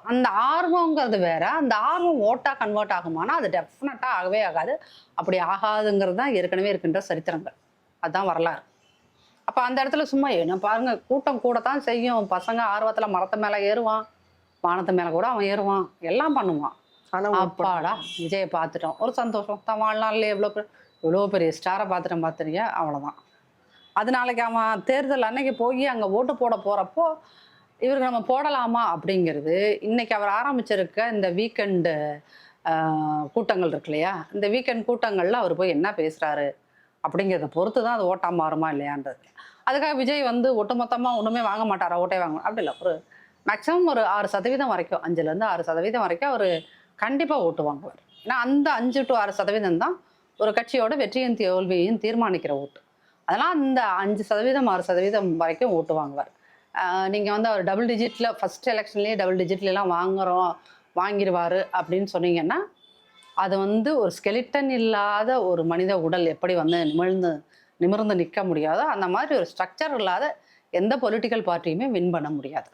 அந்த ஆர்வங்கிறது வேற. அந்த ஆர்வம் ஓட்டா கன்வெர்ட் ஆகுமானா, அது டெஃபினட்டா ஆகவே ஆகாது. அப்படி ஆகாதுங்கிறது தான் ஏற்கனவே இருக்கின்ற சரித்திரங்கள். அதுதான் வரலாறு. அப்ப அந்த இடத்துல சும்மா என்ன பாருங்க, கூட்டம் கூடத்தான் செய்யும். பசங்க ஆர்வத்துல மரத்து மேல ஏறுவான். வானத்து மேல கூட அவன் ஏறுவான். எல்லாம் பண்ணுவான். ஆனா ஓட் பண்ண அப்பாடா! மாட்டாங்க. விஜய பார்த்துட்டோம். ஒரு சந்தோஷம். தன் வாழ்நாள்லயே இவ்ளோ பெரிய ஸ்டார பார்த்துட்டேன் பார்த்துறியா? அவ்வளோதான். அது நாளைக்கு அவன் தேர்தல் அன்னைக்கு போயி அங்க ஓட்டு போட போறப்போ, இவருக்கு நம்ம போடலாமா? அப்படிங்கிறது, இன்னைக்கு அவர் ஆரம்பிச்சிருக்க இந்த வீக்கெண்டு அ கூட்டங்கள் இருக்கு இல்லையா? இந்த வீக்கெண்ட் கூட்டங்கள்ல அவர் போய் என்ன பேசுறாரு? அப்படிங்கிறத பொறுத்து தான் அது ஓட்டா மாறுமா இல்லையான்றது. அதுக்காக விஜய் வந்து ஒட்டுமொத்தமா ஒண்ணுமே வாங்க மாட்டாரா? ஓட்டே வாங்க அப்படி இல்ல. ஒரு மேக்ஸிமம் ஒரு 6% வரைக்கும் 5லேருந்து 6% வரைக்கும் அவரு கண்டிப்பா ஓட்டு வாங்குவார். ஏன்னா அந்த 5 to 6% தான் ஒரு கட்சியோட வெற்றியும் தோல்வியையும் தீர்மானிக்கிற ஓட்டு. அதெல்லாம் அந்த 5% 6% வரைக்கும் ஓட்டு வாங்குவார். நீங்க வந்து அவர் டபுள் டிஜிட்ல ஃபர்ஸ்ட் எலெக்ஷன்லயே டபுள் டிஜிட்லலாம் வாங்கிருவாரு அப்படின்னு சொன்னீங்கன்னா, அது வந்து ஒரு ஸ்கெலிட்டன் இல்லாத ஒரு மனித உடல் எப்படி வந்து நிமிர்ந்து நிக்க முடியாதோ, அந்த மாதிரி ஒரு ஸ்ட்ரக்சர் இல்லாத எந்த பொலிட்டிக்கல் பார்ட்டியுமே வின் பண்ண முடியாது.